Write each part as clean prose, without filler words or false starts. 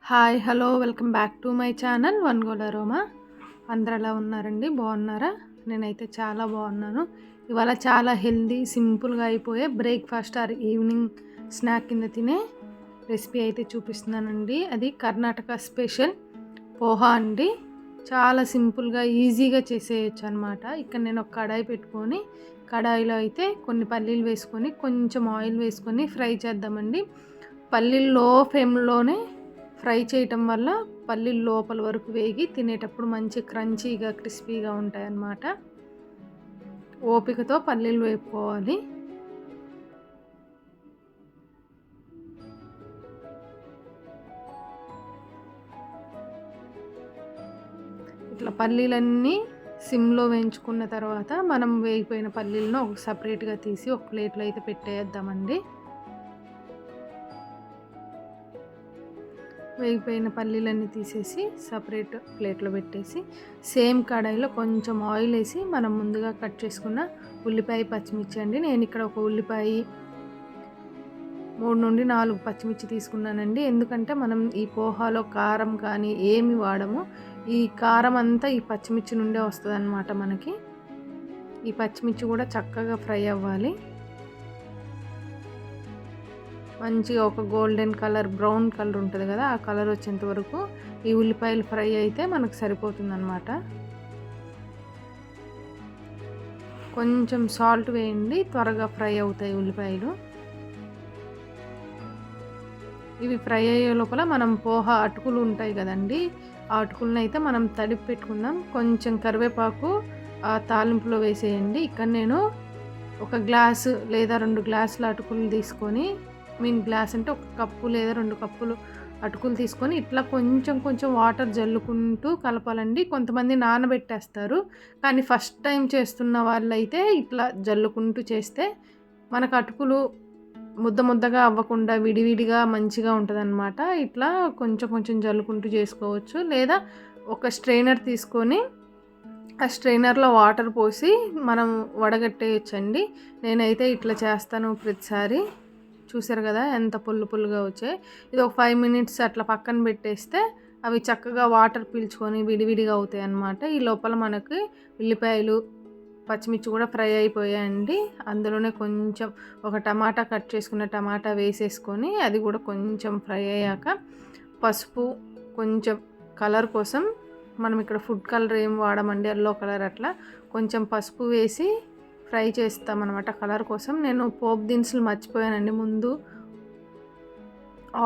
Hi hello welcome back to my channel one goal aroma. అందరు ఎలా ఉన్నారండి? బాగున్నారా? నేనైతే చాలా బాగున్నాను. ఇవాళ చాలా హెల్దీ సింపుల్గా అయిపోయే బ్రేక్ఫాస్ట్ ఆర్ ఈవినింగ్ స్నాక్ కింద తినే రెసిపీ అయితే చూపిస్తున్నానండి. అది కర్ణాటక స్పెషల్ పోహా అండి. చాలా సింపుల్గా ఈజీగా చేసేయచ్చు అనమాట. ఇక్కడ నేను ఒక కడాయి పెట్టుకొని కడాయిలో అయితే కొన్ని పల్లీలు వేసుకొని కొంచెం ఆయిల్ వేసుకొని ఫ్రై చేద్దామండి. పల్లీలు లో ఫ్లేమ్లోనే ఫ్రై చేయటం వల్ల పల్లీలు లోపల వరకు వేగి తినేటప్పుడు మంచి క్రంచీగా క్రిస్పీగా ఉంటాయన్నమాట. ఓపికతో పల్లీలు వేపుకోవాలి. ఇట్లా పల్లీలన్నీ సిమ్లో వేయించుకున్న తర్వాత మనం వేగిపోయిన పల్లీలను ఒక సపరేట్గా తీసి ఒక ప్లేట్లో అయితే పెట్టేద్దామండి. వేగిపోయిన పల్లీలన్నీ తీసేసి సపరేట్ ప్లేట్లో పెట్టేసి సేమ్ కడాయిలో కొంచెం ఆయిల్ వేసి మనం ముందుగా కట్ చేసుకున్న ఉల్లిపాయ పచ్చిమిర్చి అండి. నేను ఇక్కడ ఒక ఉల్లిపాయ 3 నుండి 4 పచ్చిమిర్చి తీసుకున్నానండి. ఎందుకంటే మనం ఈ పోహాలో కారం కానీ ఏమి వాడము. ఈ కారం అంతా ఈ పచ్చిమిర్చి నుండే వస్తుంది అన్నమాట. మనకి ఈ పచ్చిమిర్చి కూడా చక్కగా ఫ్రై అవ్వాలి. మంచిగా ఒక గోల్డెన్ కలర్ బ్రౌన్ కలర్ ఉంటుంది కదా, ఆ కలర్ వచ్చేంత వరకు ఈ ఉల్లిపాయలు ఫ్రై అయితే మనకు సరిపోతుందన్నమాట. కొంచెం సాల్ట్ వేయండి, త్వరగా ఫ్రై అవుతాయి ఉల్లిపాయలు. ఇవి ఫ్రై అయ్యే లోపల మనం పోహా అటుకులు ఉంటాయి కదండి, ఆ అటుకులను అయితే మనం తడిపి పెట్టుకుందాం. కొంచెం కరివేపాకు ఆ తాలింపులో వేసేయండి. ఇక్కడ నేను ఒక గ్లాసు లేదా 2 గ్లాసుల అటుకులు తీసుకొని, మీన్ గ్లాస్ అంటే 1 కప్పు లేదా 2 కప్పులు అటుకులు తీసుకొని ఇట్లా కొంచెం కొంచెం వాటర్ జల్లుకుంటూ కలపాలండి. కొంతమంది నానబెట్టేస్తారు, కానీ ఫస్ట్ టైం చేస్తున్న వాళ్ళైతే ఇట్లా జల్లుకుంటూ చేస్తే మనకు అటుకులు ముద్ద ముద్దగా అవ్వకుండా విడివిడిగా మంచిగా ఉంటుందన్నమాట. ఇట్లా కొంచెం కొంచెం జల్లుకుంటూ చేసుకోవచ్చు. లేదా ఒక స్ట్రైనర్ తీసుకొని ఆ స్ట్రైనర్లో వాటర్ పోసి మనం వడగట్టేయచ్చండి. నేనైతే ఇట్లా చేస్తాను ప్రతిసారి. చూసారు కదా ఎంత పుల్లుగా వచ్చాయి. ఇది ఒక 5 మినిట్స్ అట్లా పక్కన పెట్టేస్తే అవి చక్కగా వాటర్ పీల్చుకొని విడివిడిగా అవుతాయి అన్నమాట. ఈ లోపల మనకి ఉల్లిపాయలు పచ్చిమిర్చి కూడా ఫ్రై అయిపోయాయండి. అందులోనే కొంచెం ఒక టమాటా కట్ చేసుకున్న టమాటా వేసేసుకొని అది కూడా కొంచెం ఫ్రై అయ్యాక పసుపు, కొంచెం కలర్ కోసం మనం ఇక్కడ ఫుడ్ కలర్ ఏం వాడమండి, ఎల్లో కలర్ అట్లా కొంచెం పసుపు వేసి ఫ్రై చేస్తామన్నమాట కలర్ కోసం. నేను పోపు దినుసులు మర్చిపోయానండి ముందు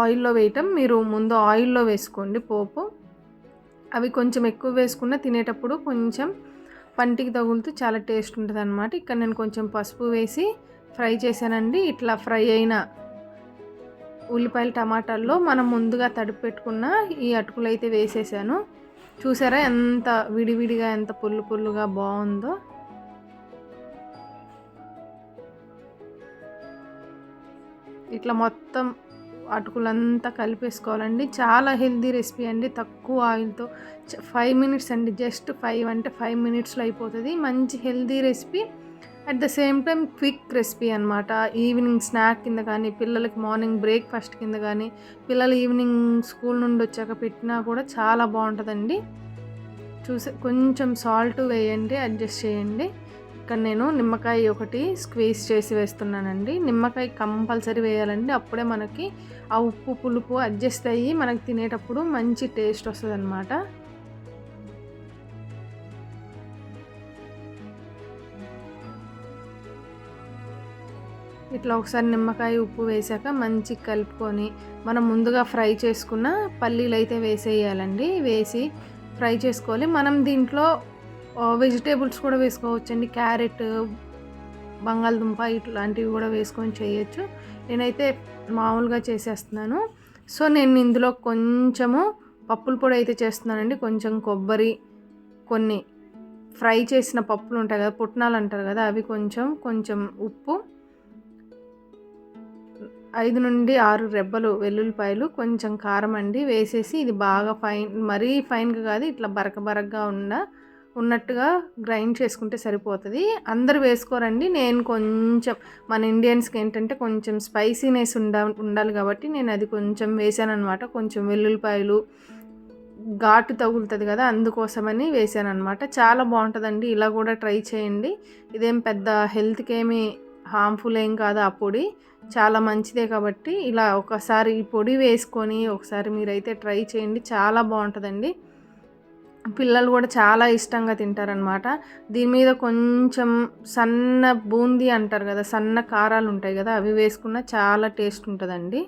ఆయిల్లో వేయటం. మీరు ముందు ఆయిల్లో వేసుకోండి పోపు. అవి కొంచెం ఎక్కువ వేసుకున్న తినేటప్పుడు కొంచెం పంటికి తగులుతూ చాలా టేస్ట్ ఉంటుంది అన్నమాట. ఇక్కడ నేను కొంచెం పసుపు వేసి ఫ్రై చేశానండి. ఇట్లా ఫ్రై అయిన ఉల్లిపాయలు టమాటాల్లో మనం ముందుగా తడిపి పెట్టుకున్న ఈ అటుకులు అయితే వేసేసాను. చూసారా ఎంత విడివిడిగా ఎంత పుల్లుగా బాగుందో. ఇట్లా మొత్తం అటుకులంతా కలిపేసుకోవాలండి. చాలా హెల్దీ రెసిపీ అండి, తక్కువ ఆయిల్తో 5 మినిట్స్ అండి, జస్ట్ 5 అంటే 5 మినిట్స్లో అయిపోతుంది. మంచి healthy recipe, at the same time quick recipe అనమాట. ఈవినింగ్ స్నాక్ కింద కానీ, పిల్లలకి మార్నింగ్ బ్రేక్ఫాస్ట్ కింద కానీ, పిల్లలు ఈవినింగ్ స్కూల్ నుండి వచ్చాక పెట్టినా కూడా చాలా బాగుంటుందండి. కొంచెం సాల్ట్ వేయండి, అడ్జస్ట్ చేయండి. ఇక్కడ నేను నిమ్మకాయ ఒకటి స్క్వీజ్ చేసి వేస్తున్నానండి. నిమ్మకాయ కంపల్సరీ వేయాలండి, అప్పుడే మనకి ఆ ఉప్పు పులుపు అడ్జస్ట్ అయ్యి మనకి తినేటప్పుడు మంచి టేస్ట్ వస్తుంది అన్నమాట. ఇట్లా ఒకసారి నిమ్మకాయ ఉప్పు వేసాక మంచి కలుపుకొని మనం ముందుగా ఫ్రై చేసుకున్న పల్లీలు అయితే వేసేయాలండి. వేసి ఫ్రై చేసుకోవాలి. మనం దీంట్లో వెజిటేబుల్స్ కూడా వేసుకోవచ్చండి. క్యారెట్, బంగాళదుంప ఇట్లాంటివి కూడా వేసుకొని చేయొచ్చు. నేనైతే మామూలుగా చేసేస్తున్నాను. సో నేను ఇందులో కొంచెము పప్పుల పొడి అయితే చేస్తున్నానండి. కొంచెం కొబ్బరి, కొన్ని ఫ్రై చేసిన పప్పులు ఉంటాయి కదా, పుట్నాలు అంటారు కదా, అవి కొంచెం ఉప్పు, 5 నుండి 6 రెబ్బలు వెల్లుల్లిపాయలు, కొంచెం కారం అండి వేసేసి ఇది బాగా మరీ ఫైన్గా కాదు, ఇట్లా బరకగా ఉన్న ఉన్నట్టుగా గ్రైండ్ చేసుకుంటే సరిపోతుంది. అందరూ వేసుకోరండి. నేను కొంచెం మన ఇండియన్స్కి ఏంటంటే కొంచెం స్పైసీనెస్ ఉండాలి కాబట్టి నేను అది కొంచెం వేసానన్నమాట. కొంచెం వెల్లుల్లిపాయలు ఘాటు తగులుతుంది కదా, అందుకోసమని వేసానన్నమాట. చాలా బాగుంటుందండి. ఇలా కూడా ట్రై చేయండి. ఇదేం పెద్ద హెల్త్కి ఏమి హార్మ్ఫుల్ ఏం కాదు. ఆ పొడి చాలా మంచిదే కాబట్టి ఇలా ఒకసారి ఈ పొడి వేసుకొని ఒకసారి మీరైతే ట్రై చేయండి. చాలా బాగుంటుందండి. పిల్లలు కూడా చాలా ఇష్టంగా తింటారనమాట. దీని మీద కొంచెం సన్న బూందీ అంటారు కదా, సన్న కారాలు ఉంటాయి కదా, అవి వేసుకున్న చాలా టేస్ట్ ఉంటుందండి.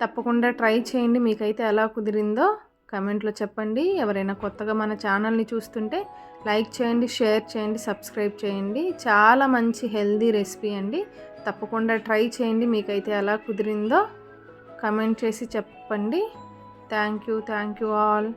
తప్పకుండా ట్రై చేయండి. మీకైతే ఎలా కుదిరిందో కమెంట్లో చెప్పండి. ఎవరైనా కొత్తగా మన ఛానల్ని చూస్తుంటే లైక్ చేయండి, షేర్ చేయండి, సబ్స్క్రైబ్ చేయండి. చాలా మంచి హెల్దీ రెసిపీ అండి. తప్పకుండా ట్రై చేయండి. మీకైతే ఎలా కుదిరిందో కమెంట్ చేసి చెప్పండి. Thank you all.